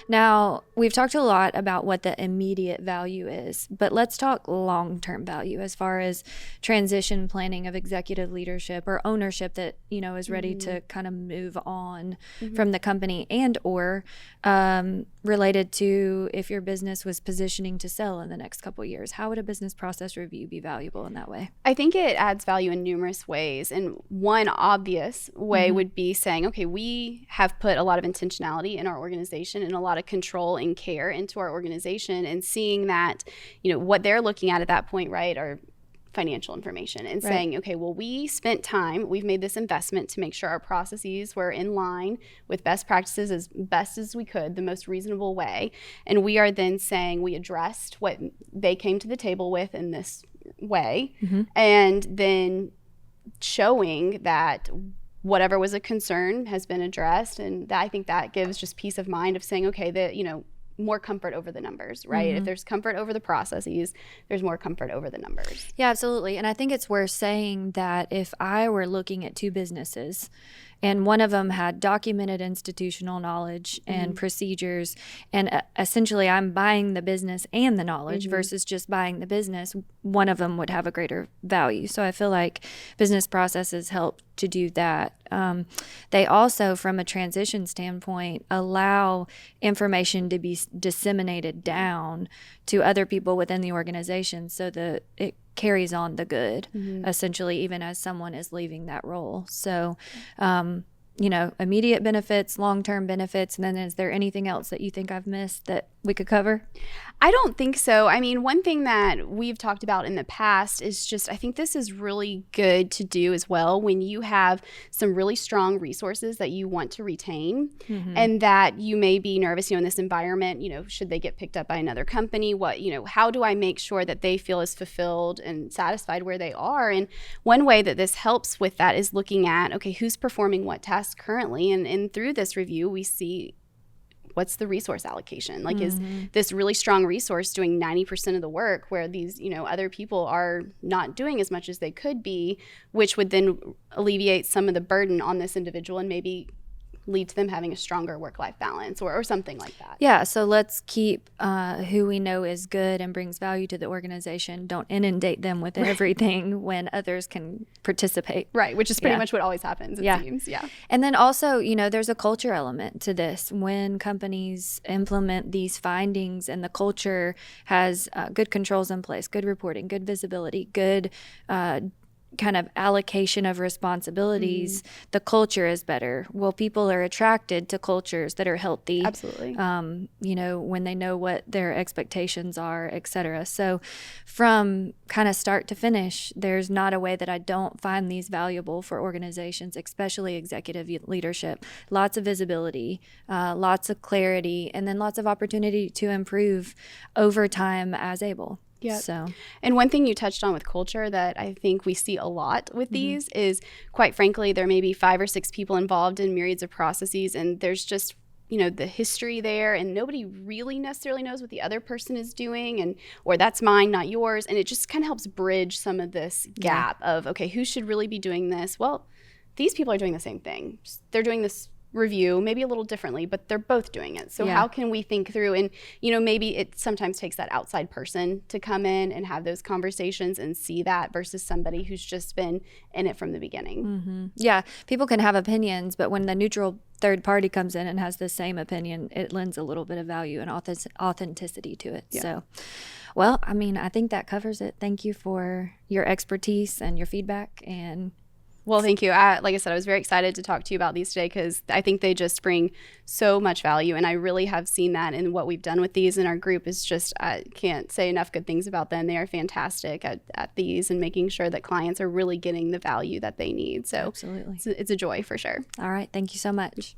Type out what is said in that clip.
Now, we've talked a lot about what the immediate value is, but let's talk long-term value as far as transition planning of executive leadership or ownership that, is ready to kind of move on from the company, and or related to if your business was positioning to sell in the next couple of years. How would a business process review be valuable in that way? I think it adds value in numerous ways. And one obvious way would be saying, okay, we have put a lot of intentionality in our organization and a lot of control and care into our organization, and seeing that, what they're looking at that point, right, are financial information, and saying, okay, well, we spent time, we've made this investment to make sure our processes were in line with best practices as best as we could, the most reasonable way. And we are then saying we addressed what they came to the table with in this way, and then showing that whatever was a concern has been addressed. And I think that gives just peace of mind of saying, okay, that, more comfort over the numbers, right? If there's comfort over the processes, there's more comfort over the numbers. Yeah, absolutely. And I think it's worth saying that if I were looking at two businesses and one of them had documented institutional knowledge and procedures, and essentially I'm buying the business and the knowledge versus just buying the business, one of them would have a greater value. So I feel like business processes help to do that. They also, from a transition standpoint, allow information to be disseminated down to other people within the organization so that it carries on the good, essentially, even as someone is leaving that role. So, immediate benefits, long-term benefits, and then is there anything else that you think I've missed that we could cover? I don't think so. I mean, one thing that we've talked about in the past is just, I think this is really good to do as well when you have some really strong resources that you want to retain, and that you may be nervous, in this environment, should they get picked up by another company? What, how do I make sure that they feel as fulfilled and satisfied where they are? And one way that this helps with that is looking at, okay, who's performing what tasks currently? And through this review, we see what's the resource allocation? Like, is this really strong resource doing 90% of the work where these, other people are not doing as much as they could be, which would then alleviate some of the burden on this individual and maybe lead to them having a stronger work-life balance or something like that. Yeah, so let's keep who we know is good and brings value to the organization. Don't inundate them with everything when others can participate. Right, which is pretty much what always happens, it seems. Yeah. And then also, there's a culture element to this. When companies implement these findings and the culture has good controls in place, good reporting, good visibility, good kind of allocation of responsibilities, the culture is better. Well, people are attracted to cultures that are healthy. Absolutely. When they know what their expectations are, et cetera. So from kind of start to finish, there's not a way that I don't find these valuable for organizations, especially executive leadership. Lots of visibility, lots of clarity, and then lots of opportunity to improve over time as able. Yeah. So, and one thing you touched on with culture that I think we see a lot with these is, quite frankly, there may be 5 or 6 people involved in myriads of processes, and there's just, the history there, and nobody really necessarily knows what the other person is doing, or that's mine, not yours. And it just kind of helps bridge some of this gap of, okay, who should really be doing this? Well, these people are doing the same thing. They're doing this review maybe a little differently, but they're both doing it. So how can we think through, and maybe it sometimes takes that outside person to come in and have those conversations and see that versus somebody who's just been in it from the beginning. Yeah, people can have opinions, but when the neutral third party comes in and has the same opinion, it lends a little bit of value and authenticity to it. So, well, I mean, I think that covers it. Thank you for your expertise and your feedback. And well, thank you. Like I said, I was very excited to talk to you about these today because I think they just bring so much value. And I really have seen that in what we've done with these in our group. Is just, I can't say enough good things about them. They are fantastic at these and making sure that clients are really getting the value that they need. So absolutely. It's a joy for sure. All right. Thank you so much.